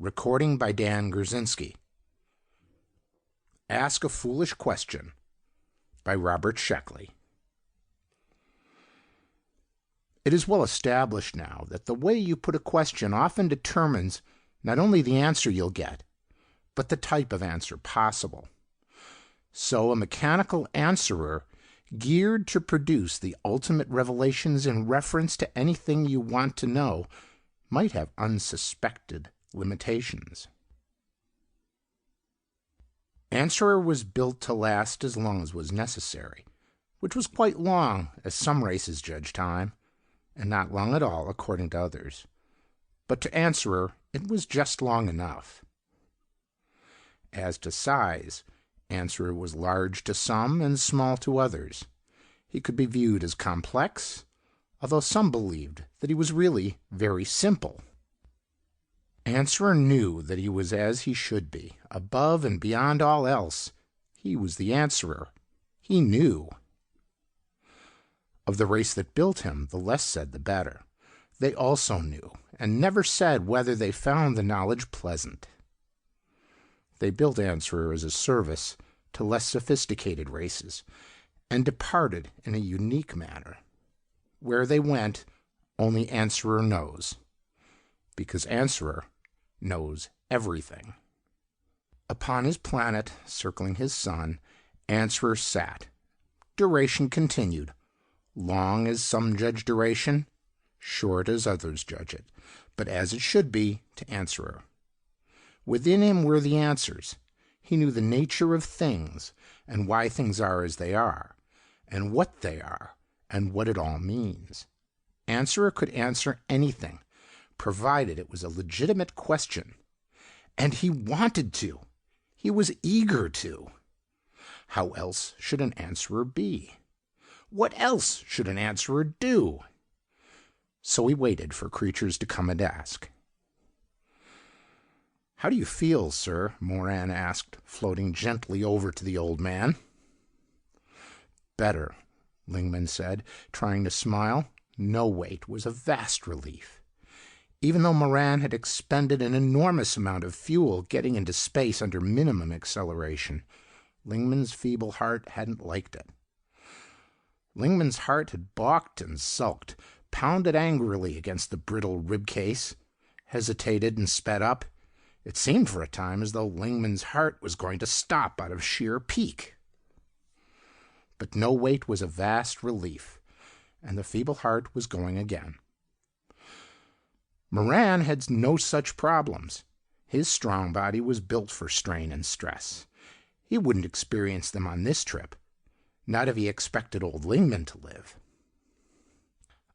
Recording by Dan Grzinski. Ask a Foolish Question by Robert Sheckley. It is well established now that the way you put a question often determines not only the answer you'll get, but the type of answer possible. So a mechanical answerer geared to produce the ultimate revelations in reference to anything you want to know might have unsuspected limitations. Answerer was built to last as long as was necessary, which was quite long as some races judge time, and not long at all according to others. But to Answerer it was just long enough. As to size, Answerer was large to some and small to others. He could be viewed as complex, although some believed that he was really very simple. Answerer knew that he was as he should be. Above and beyond all else, he was the answerer. He knew. Of the race that built him, the less said the better. They also knew, and never said whether they found the knowledge pleasant. They built Answerer as a service to less sophisticated races, and departed in a unique manner. Where they went, only Answerer knows, because Answerer knows everything. Upon his planet, circling his sun, Answerer sat. Duration continued. Long as some judge duration, short as others judge it, but as it should be to Answerer. Within him were the answers. He knew the nature of things, and why things are as they are, and what they are, and what it all means. Answerer could answer anything, provided it was a legitimate question. And he wanted to. He was eager to. How else should an answerer be? What else should an answerer do? So he waited for creatures to come and ask. "How do you feel, sir?" Moran asked, floating gently over to the old man. "Better," Lingman said, trying to smile. No weight was a vast relief. Even though Moran had expended an enormous amount of fuel getting into space under minimum acceleration, Lingman's feeble heart hadn't liked it. Lingman's heart had balked and sulked, pounded angrily against the brittle rib case, hesitated and sped up. It seemed for a time as though Lingman's heart was going to stop out of sheer pique. But no weight was a vast relief, and the feeble heart was going again. Moran had no such problems. His strong body was built for strain and stress. He wouldn't experience them on this trip, not if he expected old Lingman to live.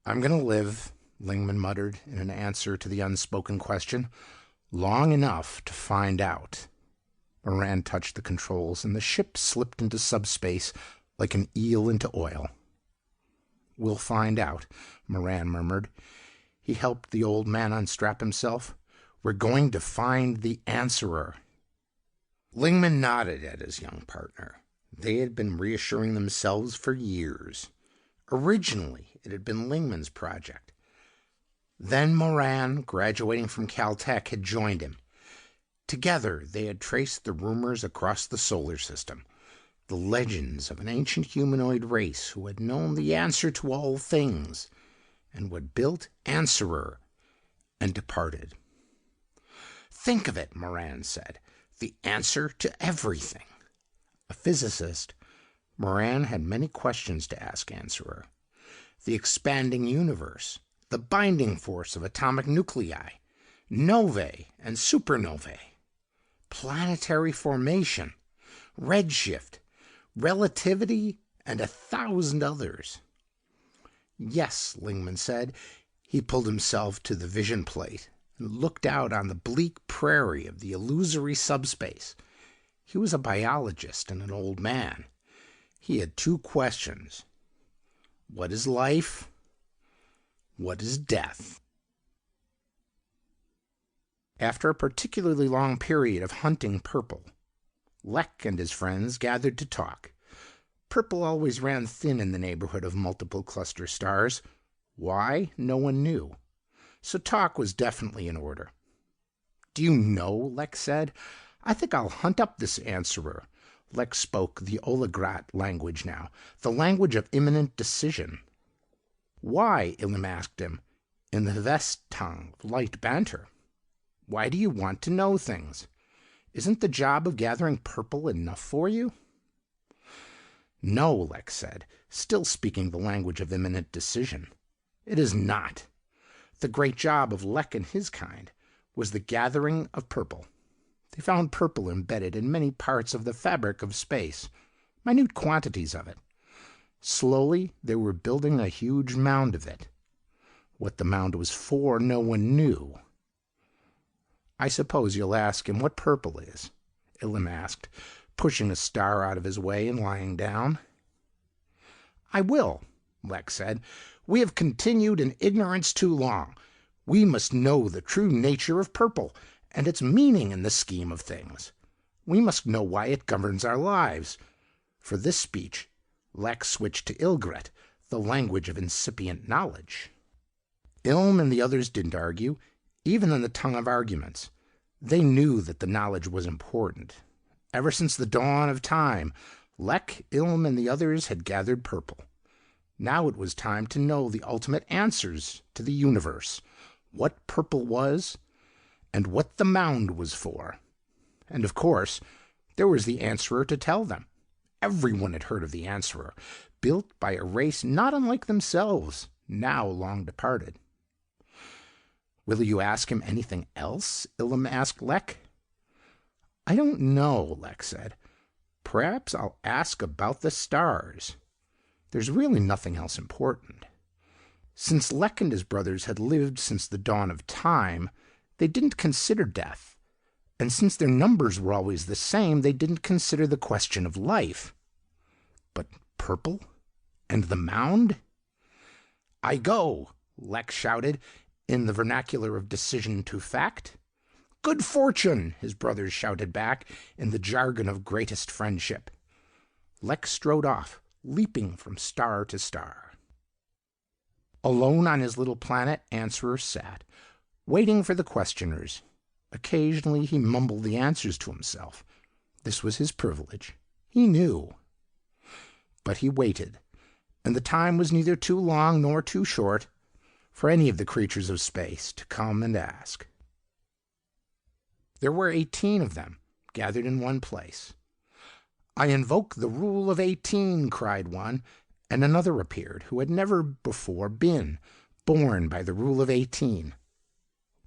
"I'm going to live," Lingman muttered in an answer to the unspoken question, "long enough to find out." Moran touched the controls, and the ship slipped into subspace like an eel into oil. "We'll find out," Moran murmured. He helped the old man unstrap himself. "We're going to find the answerer." Lingman nodded at his young partner. They had been reassuring themselves for years. Originally, it had been Lingman's project. Then Moran, graduating from Caltech, had joined him. Together, they had traced the rumors across the solar system, the legends of an ancient humanoid race who had known the answer to all things, and what built Answerer and departed. "Think of it," Moran said. "The answer to everything." A physicist, Moran had many questions to ask Answerer. The expanding universe, the binding force of atomic nuclei, novae and supernovae, planetary formation, redshift, relativity, and 1,000 others. "Yes," Lingman said. He pulled himself to the vision plate and looked out on the bleak prairie of the illusory subspace. He was a biologist and an old man. He had two questions. What is life? What is death? After a particularly long period of hunting purple, Lek and his friends gathered to talk. Purple always ran thin in the neighborhood of multiple cluster stars. Why, no one knew. So talk was definitely in order. Do you know, Lex said, I think I'll hunt up this answerer. Lex spoke the Oligrat language now, the language of imminent decision. Why? Ilm asked him, in the Vest tongue of light banter. Why do you want to know things? Isn't the job of gathering purple enough for you? No, Lex said, still speaking the language of imminent decision. It is not. The great job of Lek and his kind was the gathering of purple. They found purple embedded in many parts of the fabric of space, minute quantities of it. Slowly, they were building a huge mound of it. What the mound was for, no one knew. I suppose you'll ask him what purple is, Ilm asked, pushing a star out of his way and lying down. I will, Lex said. We have continued in ignorance too long. We must know the true nature of purple and its meaning in the scheme of things. We must know why it governs our lives. For this speech, Lex switched to Ilgret, the language of incipient knowledge. Ilm and the others didn't argue, even in the tongue of arguments. They knew that the knowledge was important. Ever since the dawn of time, Lek, Ilm, and the others had gathered purple. Now it was time to know the ultimate answers to the universe, what purple was, and what the mound was for. And of course, there was the Answerer to tell them. Everyone had heard of the Answerer, built by a race not unlike themselves, now long departed. Will you ask him anything else? Ilm asked Lek. I don't know, Lek said. Perhaps I'll ask about the stars. There's really nothing else important. Since Lek and his brothers had lived since the dawn of time, they didn't consider death. And since their numbers were always the same, they didn't consider the question of life. But purple? And the mound? I go, Lek shouted, in the vernacular of decision to fact. Good fortune, his brothers shouted back in the jargon of greatest friendship. Lek strode off, leaping from star to star. Alone on his little planet, Answerer sat, waiting for the questioners. Occasionally he mumbled the answers to himself. This was his privilege. He knew. But he waited, and the time was neither too long nor too short for any of the creatures of space to come and ask. There were 18 of them, gathered in one place. I invoke the rule of 18, cried one, and another appeared who had never before been born by the rule of 18.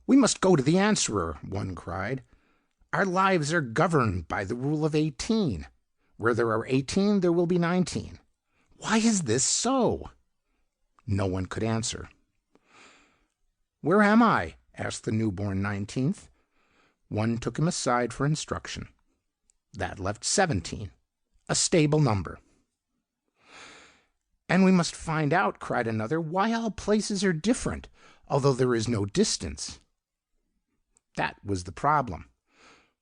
We must go to the Answerer, one cried. Our lives are governed by the rule of 18. Where there are 18, there will be 19. Why is this so? No one could answer. Where am I? Asked the newborn 19th. One took him aside for instruction. That left 17, a stable number. And we must find out, cried another, why all places are different, although there is no distance. That was the problem.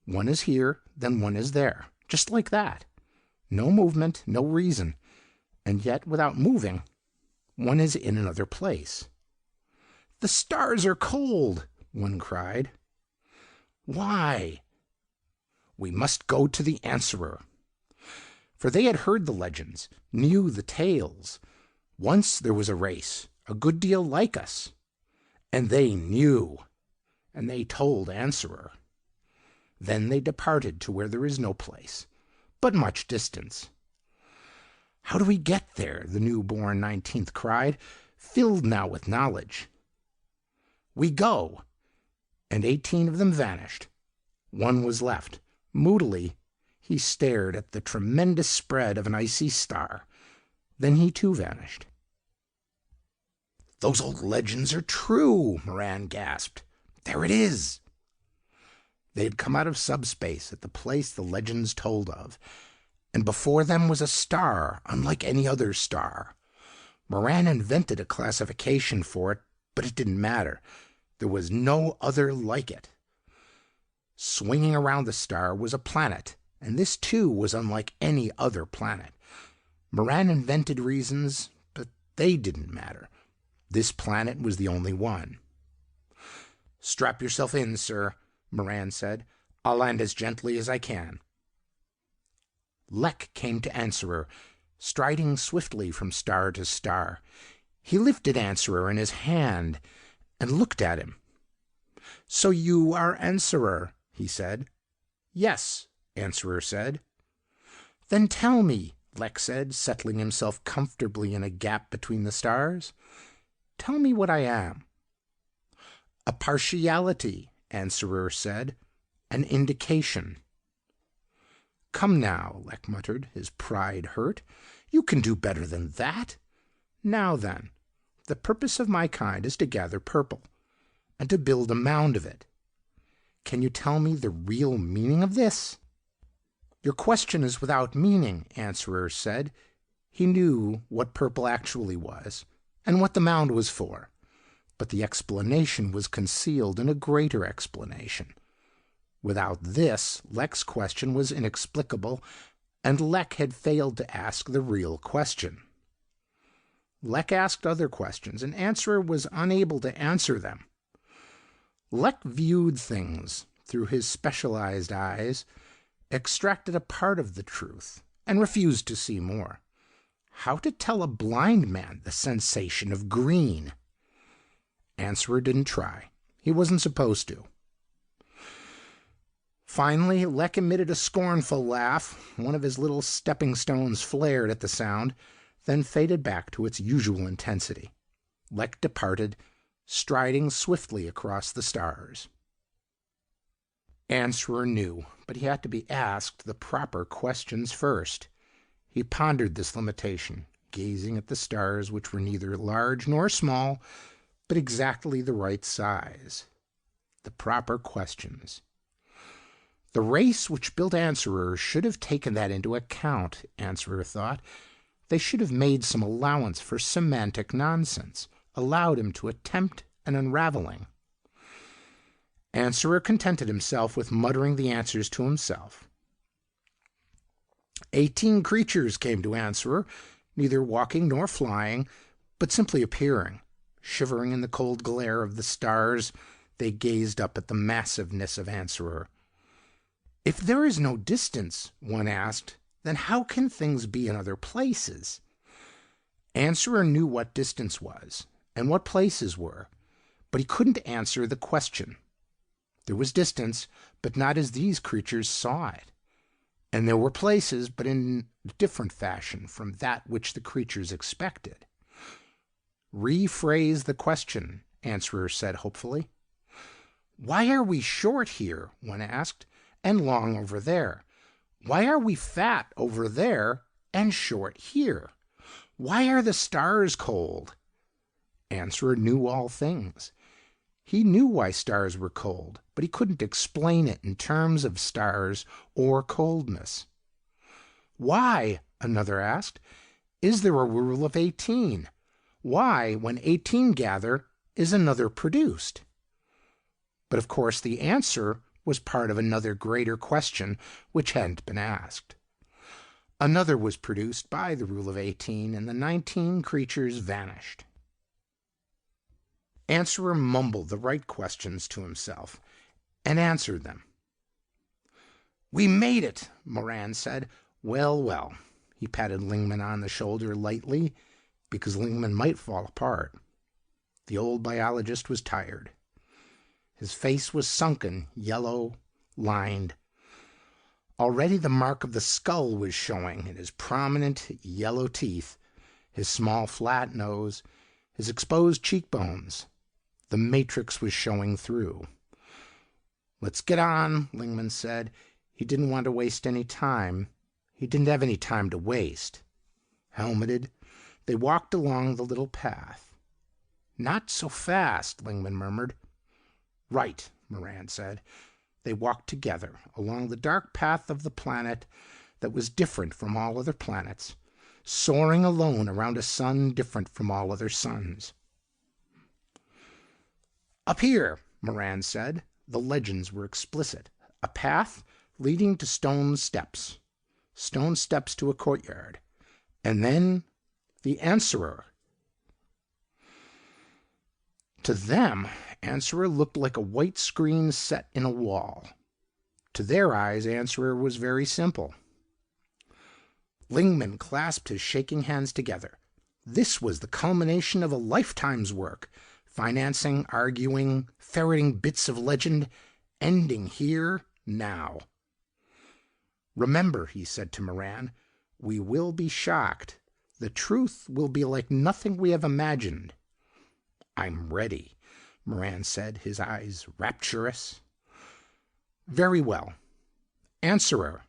One is here, then one is there, just like that. No movement, no reason, and yet without moving, one is in another place. The stars are cold, one cried. Why? We must go to the Answerer. For they had heard the legends, knew the tales. Once there was a race, a good deal like us. And they knew, and they told Answerer. Then they departed to where there is no place, but much distance. How do we get there? The newborn 19th cried, filled now with knowledge. We go. And 18 of them vanished. One was left. Moodily, he stared at the tremendous spread of an icy star. Then he too vanished. Those old legends are true, Moran gasped. There it is. They had come out of subspace at the place the legends told of, and before them was a star unlike any other star. Moran invented a classification for it, but it didn't matter. There was no other like it. Swinging around the star was a planet, and this too was unlike any other planet. Moran invented reasons, but they didn't matter. This planet was the only one. Strap yourself in, sir. Moran said. "I'll land as gently as I can." Lek came to Answerer, striding swiftly from star to star. He lifted Answerer in his hand and looked at him. "So you are Answerer," he said. "Yes," Answerer said. "Then tell me," Lek said, settling himself comfortably in a gap between the stars. "Tell me what I am." "A partiality," Answerer said. "An indication." "Come now," Lek muttered, his pride hurt. "You can do better than that. Now then, the purpose of my kind is to gather purple, and to build a mound of it. Can you tell me the real meaning of this?" "Your question is without meaning," Answerer said. He knew what purple actually was, and what the mound was for, but the explanation was concealed in a greater explanation. Without this, Lek's question was inexplicable, and Lek had failed to ask the real question. Lek asked other questions, and Answerer was unable to answer them. Lek viewed things through his specialized eyes, extracted a part of the truth, and refused to see more. How to tell a blind man the sensation of green? Answerer didn't try. He wasn't supposed to. Finally, Lek emitted a scornful laugh. One of his little stepping stones flared at the sound, then faded back to its usual intensity. Lek departed, striding swiftly across the stars. Answerer knew, but he had to be asked the proper questions first. He pondered this limitation, gazing at the stars, which were neither large nor small, but exactly the right size. The proper questions. The race which built Answerer should have taken that into account, Answerer thought. They should have made some allowance for semantic nonsense, allowed him to attempt an unraveling. Answerer contented himself with muttering the answers to himself. 18 creatures came to Answerer, neither walking nor flying, but simply appearing. Shivering in the cold glare of the stars, they gazed up at the massiveness of Answerer. "If there is no distance," one asked, "then how can things be in other places?" Answerer knew what distance was, and what places were, but he couldn't answer the question. There was distance, but not as these creatures saw it. And there were places, but in a different fashion from that which the creatures expected. "Rephrase the question," Answerer said hopefully. "Why are we short here?" one asked, "and long over there? Why are we fat over there and short here? Why are the stars cold?" Answerer knew all things. He knew why stars were cold, but he couldn't explain it in terms of stars or coldness. "Why," another asked, "is there a rule of 18? Why, when 18 gather, is another produced?" But of course the answer was part of another greater question which hadn't been asked. Another was produced by the rule of 18, and the 19 creatures vanished. Answerer mumbled the right questions to himself and answered them. "We made it," Moran said. "Well, well." He patted Lingman on the shoulder lightly, because Lingman might fall apart. The old biologist was tired. His face was sunken, yellow, lined. Already the mark of the skull was showing in his prominent yellow teeth, his small flat nose, his exposed cheekbones. The matrix was showing through. "Let's get on," Lingman said. He didn't want to waste any time. He didn't have any time to waste. Helmeted, they walked along the little path. "Not so fast," Lingman murmured. "Right," Moran said. They walked together along the dark path of the planet that was different from all other planets, soaring alone around a sun different from all other suns. "Up here," Moran said. The legends were explicit. A path leading to stone steps to a courtyard, and then the Answerer. To them, Answerer looked like a white screen set in a wall. To their eyes, Answerer was very simple. Lingman clasped his shaking hands together. This was the culmination of a lifetime's work, financing, arguing, ferreting bits of legend, ending here, now. Remember, he said to Moran, we will be shocked. The truth will be like nothing we have imagined. I'm ready, Moran said, his eyes rapturous. Very well. Answerer,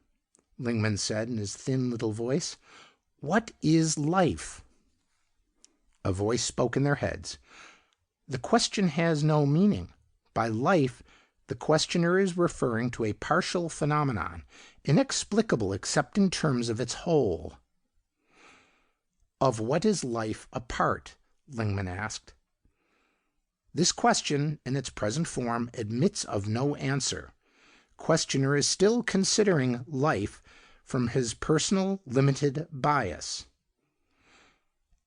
Lingman said in his thin little voice, what is life? A voice spoke in their heads. The question has no meaning. By life, the questioner is referring to a partial phenomenon, inexplicable except in terms of its whole. Of what is life a part? Lingman asked. This question, in its present form, admits of no answer. Questioner is still considering life from his personal, limited bias.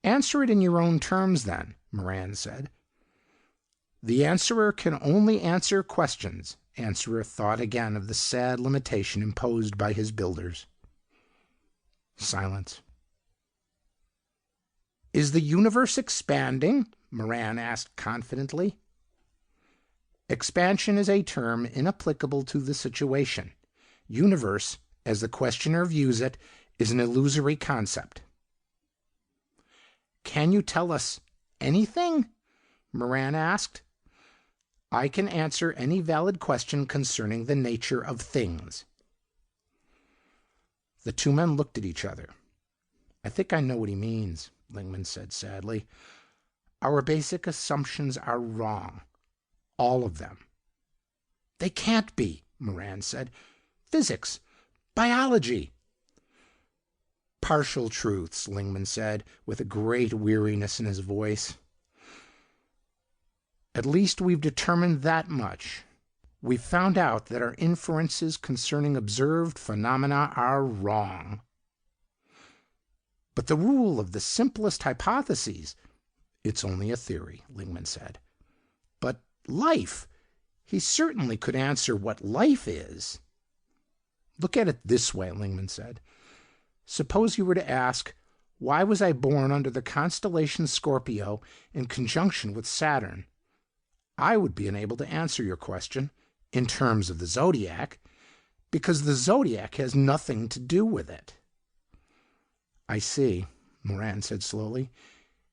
Answer it in your own terms, then, Moran said. The answerer can only answer questions. Answerer thought again of the sad limitation imposed by his builders. Silence. Is the universe expanding? Moran asked confidently. Expansion is a term inapplicable to the situation. Universe, as the questioner views it, is an illusory concept. Can you tell us anything? Moran asked. I can answer any valid question concerning the nature of things. The two men looked at each other. I think I know what he means, Lingman said sadly. Our basic assumptions are wrong. All of them. They can't be, Moran said. Physics, biology. Partial truths, Lingman said, with a great weariness in his voice. At least we've determined that much. We've found out that our inferences concerning observed phenomena are wrong. But the rule of the simplest hypotheses, it's only a theory, Lingman said. But life, he certainly could answer what life is. Look at it this way, Lingman said. Suppose you were to ask, why was I born under the constellation Scorpio in conjunction with Saturn? I would be unable to answer your question in terms of the zodiac, because the zodiac has nothing to do with it. I see, Moran said slowly.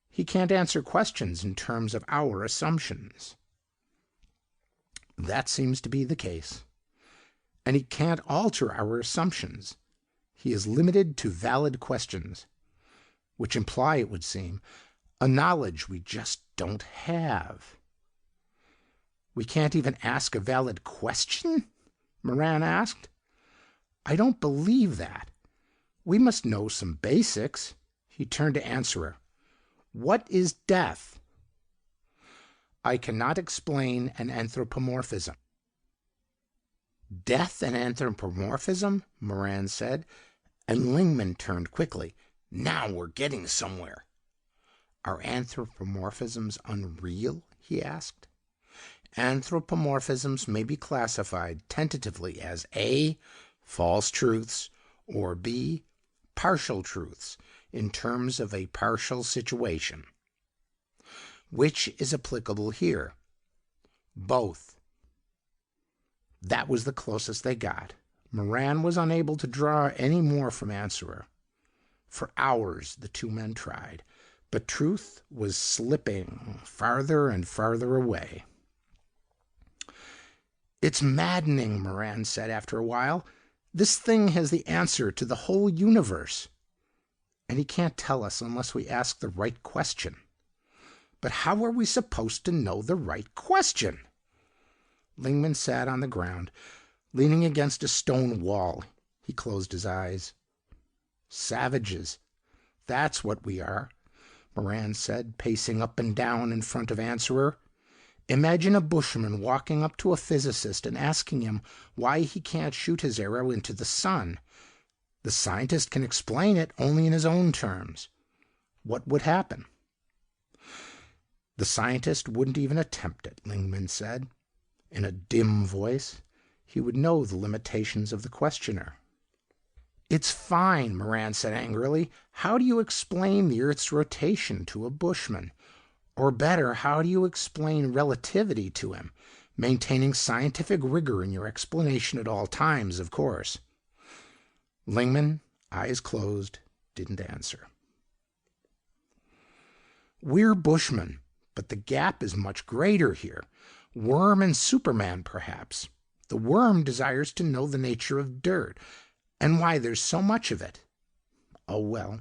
He can't answer questions in terms of our assumptions. That seems to be the case. And he can't alter our assumptions. He is limited to valid questions, which imply, it would seem, a knowledge we just don't have. We can't even ask a valid question? Moran asked. I don't believe that. We must know some basics. He turned to Answerer. What is death? I cannot explain an anthropomorphism. Death and anthropomorphism? Moran said, and Lingman turned quickly. Now we're getting somewhere. Are anthropomorphisms unreal? He asked. Anthropomorphisms may be classified tentatively as A, false truths, or B, partial truths in terms of a partial situation. Which is applicable here? Both. That was the closest they got. Moran was unable to draw any more from Answerer. For hours the two men tried, but truth was slipping farther and farther away. It's maddening, Moran said after a while. This thing has the answer to the whole universe. And he can't tell us unless we ask the right question. But how are we supposed to know the right question? Lingman sat on the ground, leaning against a stone wall. He closed his eyes. Savages. That's what we are, Moran said, pacing up and down in front of Answerer. Imagine a bushman walking up to a physicist and asking him why he can't shoot his arrow into the sun. The scientist can explain it only in his own terms. What would happen? The scientist wouldn't even attempt it, Lingman said, in a dim voice. He would know the limitations of the questioner. It's fine, Moran said angrily. How do you explain the Earth's rotation to a bushman? Or better, how do you explain relativity to him? Maintaining scientific rigor in your explanation at all times, of course. Lingman, eyes closed, didn't answer. We're bushmen, but the gap is much greater here. Worm and Superman, perhaps. The worm desires to know the nature of dirt, and why there's so much of it. Oh, well.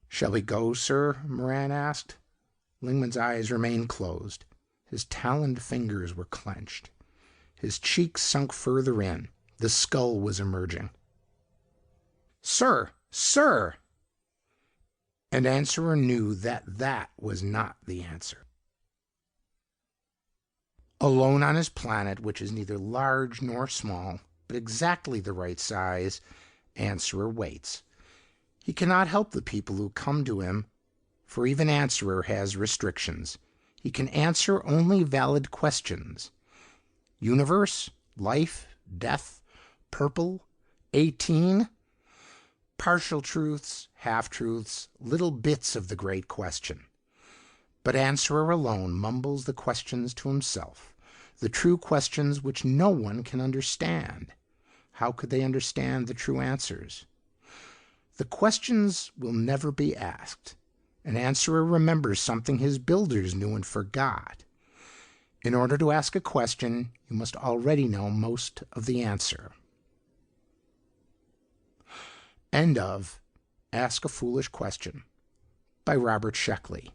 Shall we go, sir? Moran asked. Lingman's eyes remained closed. His taloned fingers were clenched. His cheeks sunk further in. The skull was emerging. Sir! Sir! And Answerer knew that that was not the answer. Alone on his planet, which is neither large nor small, but exactly the right size, Answerer waits. He cannot help the people who come to him, for even Answerer has restrictions. He can answer only valid questions. Universe, life, death, purple, 18, partial truths, half-truths, little bits of the great question. But Answerer alone mumbles the questions to himself, the true questions which no one can understand. How could they understand the true answers? The questions will never be asked. An Answerer remembers something his builders knew and forgot. In order to ask a question, you must already know most of the answer. End of Ask a Foolish Question by Robert Sheckley.